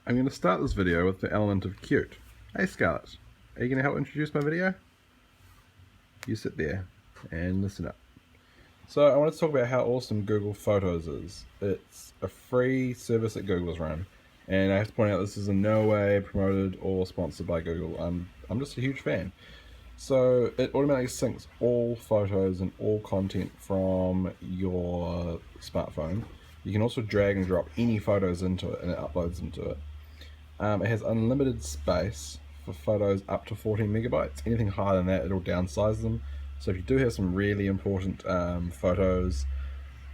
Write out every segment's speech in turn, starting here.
I'm going to start this video with the element of cute. Hey Scarlett, are you going to help introduce my video? You sit there and listen up. So I wanted to talk about how awesome Google Photos is. It's a free service that Google's run, and I have to point out this is in no way promoted or sponsored by Google. I'm just a huge fan. So it automatically syncs all photos and all content from your smartphone. You can also drag and drop any photos into it and it uploads into it. It has unlimited space for photos up to 14 megabytes. Anything higher than that, it'll downsize them. So if you do have some really important photos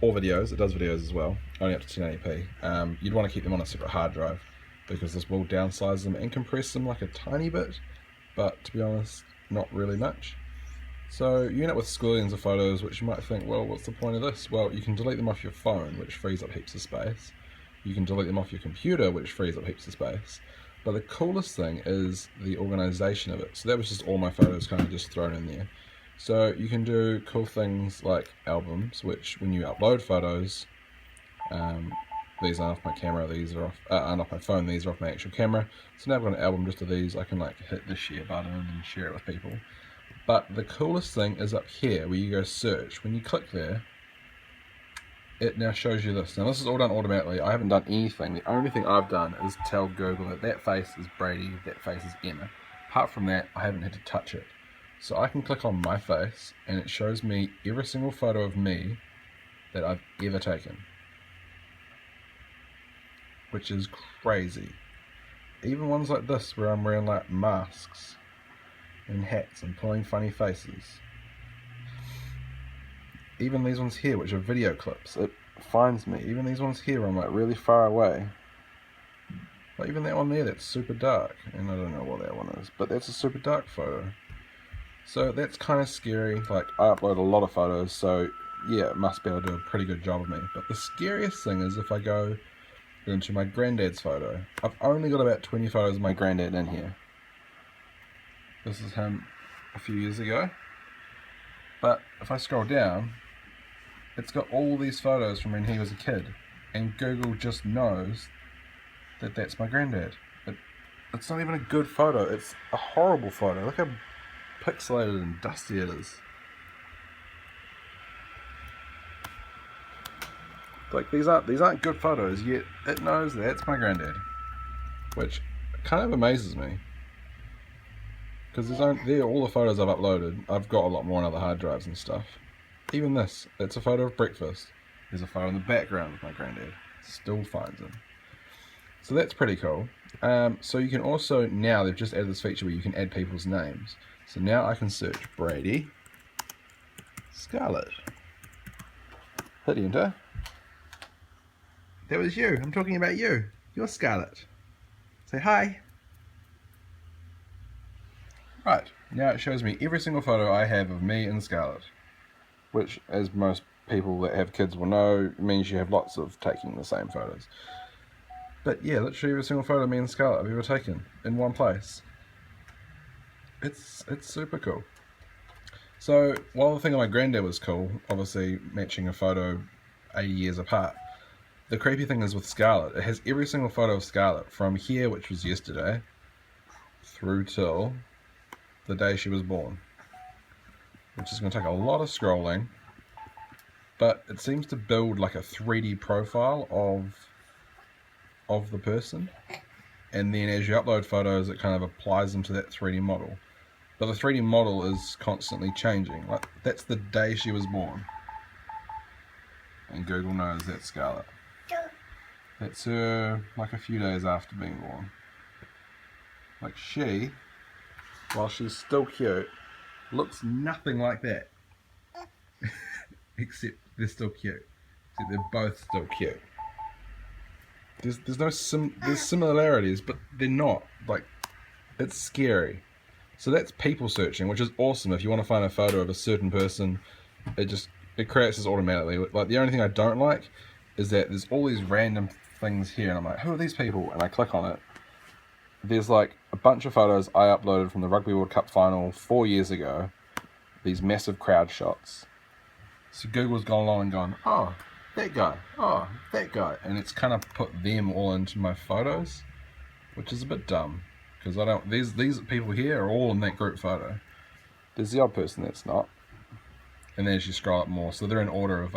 or videos, it does videos as well, only up to 1080p, you'd want to keep them on a separate hard drive because this will downsize them and compress them like a tiny bit, but to be honest, not really much. So you end up with squillions of photos, which you might think, well, what's the point of this? Well, you can delete them off your phone, which frees up heaps of space. You can delete them off your computer, which frees up heaps of space. But the coolest thing is the organization of it. So that was just all my photos kind of just thrown in there. So you can do cool things like albums, which when you upload photos, these aren't off my camera, these are aren't off my phone, these are off my actual camera. So now I've got an album just of these. I can like hit the share button and share it with people. But the coolest thing is up here where you go search. When you click there, it now shows you this. Now this is all done automatically. I haven't done anything. The only thing I've done is tell Google that that face is Brady, that face is Emma. Apart from that, I haven't had to touch it. So I can click on my face and it shows me every single photo of me that I've ever taken. Which is crazy. Even ones like this where I'm wearing like masks and hats and pulling funny faces. Even these ones here, which are video clips, it finds me. Even these ones here, I'm like really far away. Like even that one there, that's super dark, and I don't know what that one is, but that's a super dark photo. So that's kind of scary. Like I upload a lot of photos, so yeah, it must be able to do a pretty good job of me. But the scariest thing is if I go into my granddad's photo. I've only got about 20 photos of my granddad in here. This is him a few years ago. But if I scroll down, it's got all these photos from when he was a kid. And Google just knows that that's my granddad. It's not even a good photo. It's a horrible photo. Look how pixelated and dusty it is. Like these aren't good photos, yet it knows that's my granddad. Which kind of amazes me. Because they're all the photos I've uploaded. I've got a lot more on other hard drives and stuff. Even this, it's a photo of breakfast. There's a photo in the background of my granddad. Still finds him. So that's pretty cool. So you can also, now they've just added this feature where you can add people's names. So now I can search Brady Scarlett. Hit enter. That was you. I'm talking about you. You're Scarlett. Say hi. Right, now it shows me every single photo I have of me and Scarlett, which, as most people that have kids will know, means you have lots of taking the same photos. But yeah, literally every single photo of me and Scarlett I've ever taken in one place. It's super cool. So, while the thing on my granddad was cool, obviously matching a photo 80 years apart, the creepy thing is with Scarlett, it has every single photo of Scarlett from here, which was yesterday, through till the day she was born, which is going to take a lot of scrolling, but it seems to build like a 3D profile of the person, and then as you upload photos it kind of applies them to that 3D model, but the 3D model is constantly changing. Like that's the day she was born, and Google knows that's Scarlett. That's her like a few days after being born. Like she, while she's still cute, looks nothing like that. Except they're still cute. Except they're both still cute. There's similarities, but they're not. Like, it's scary. So that's people searching, which is awesome. If you want to find a photo of a certain person, it creates this automatically. Like the only thing I don't like is that there's all these random things here, and I'm like, who are these people? And I click on it. There's like a bunch of photos I uploaded from the Rugby World Cup final 4 years ago. These massive crowd shots. So Google's gone along and gone, oh, that guy, and it's kind of put them all into my photos. which is a bit dumb because I don't. These people here are all in that group photo. There's the odd person that's not, and then as you scroll up more, so they're in order of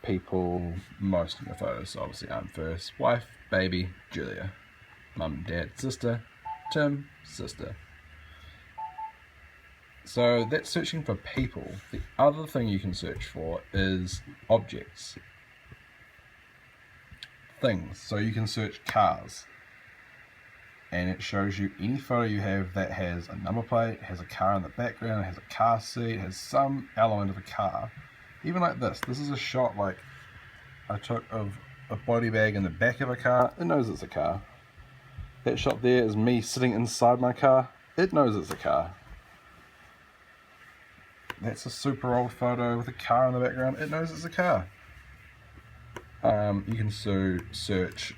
people most in the photos. So obviously I'm first, wife, baby, Julia, mum, dad, sister, Tim, sister. So that's searching for people. The other thing you can search for is objects, things. So you can search cars, and it shows you any photo you have that has a number plate, has a car in the background, has a car seat, has some element of a car. Even like this. This is a shot like I took of a body bag in the back of a car. It knows it's a car. That shot there is me sitting inside my car. It knows it's a car. That's a super old photo with a car in the background. It knows it's a car. You can search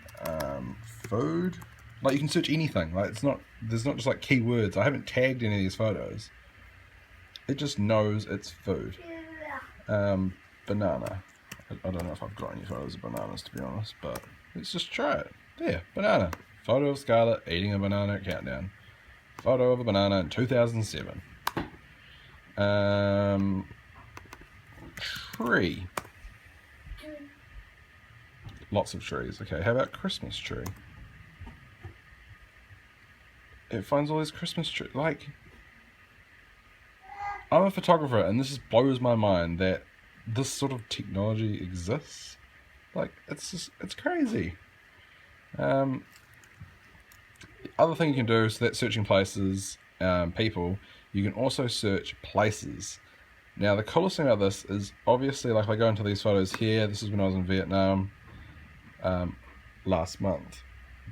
food. Like you can search anything. Like there's not just like keywords. I haven't tagged any of these photos. It just knows it's food. Banana. I don't know if I've got any photos of bananas to be honest, but let's just try it. There, banana. Photo of Scarlett eating a banana at Countdown. Photo of a banana in 2007. Tree. Lots of trees. Okay, how about Christmas tree? It finds all these Christmas trees. Like, I'm a photographer, and this just blows my mind that this sort of technology exists. Like, it's crazy. The other thing you can do, so that's searching places, people, you can also search places. Now, the coolest thing about this is, obviously, like if I go into these photos here, this is when I was in Vietnam last month.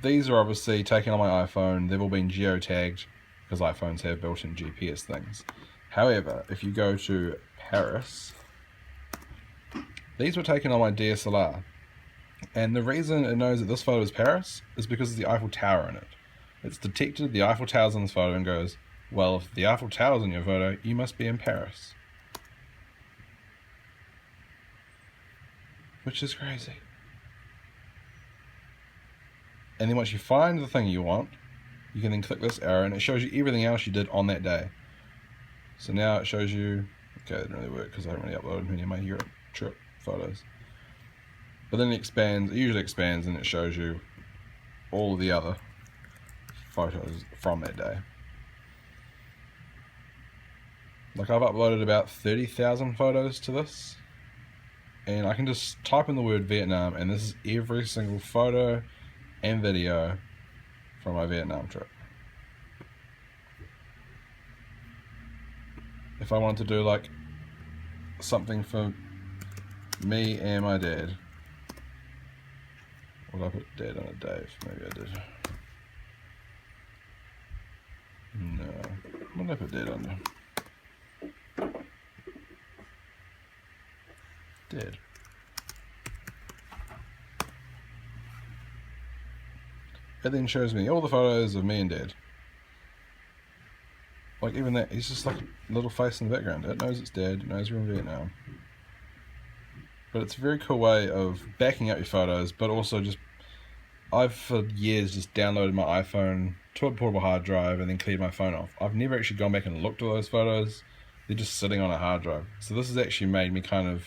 These are obviously taken on my iPhone. They've all been geotagged because iPhones have built-in GPS things. However, if you go to Paris, these were taken on my DSLR. And the reason it knows that this photo is Paris is because of the Eiffel Tower in it. It's detected the Eiffel Tower's in this photo and goes, well, if the Eiffel Tower's in your photo, you must be in Paris. Which is crazy. And then once you find the thing you want, you can then click this arrow and it shows you everything else you did on that day. So now it shows you, okay, it didn't really work because I haven't really uploaded any of my Europe trip photos. But then it expands, it usually expands and it shows you all of the other photos from that day. Like I've uploaded about 30,000 photos to this. And I can just type in the word Vietnam and this is every single photo and video from my Vietnam trip. If I wanted to do like something for me and my dad, would I put dad on a Dave? Maybe I did. No. What did I put dad under? Dad. It then shows me all the photos of me and dad. Like even that, he's just like a little face in the background. It knows it's dad, it knows we're in Vietnam. But it's a very cool way of backing up your photos, but also just, I've for years just downloaded my iPhone to a portable hard drive and then cleared my phone off. I've never actually gone back and looked at those photos. They're just sitting on a hard drive. So this has actually made me kind of,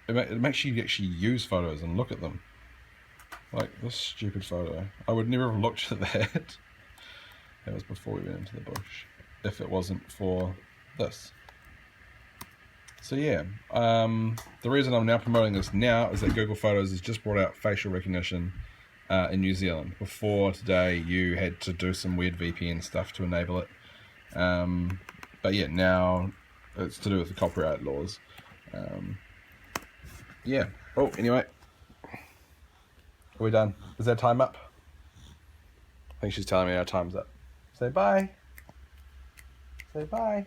it makes you actually use photos and look at them. Like this stupid photo. I would never have looked at that. That was before we went into the bush. If it wasn't for this. So yeah, the reason I'm now promoting this now is that Google Photos has just brought out facial recognition in New Zealand. Before today, you had to do some weird VPN stuff to enable it. But yeah, now it's to do with the copyright laws. Yeah. Oh, anyway. Are we done? Is that time up? I think she's telling me our time's up. Say bye. Say bye.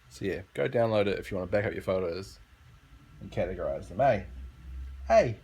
So yeah, go download it if you want to back up your photos and categorize them. Hey! Hey!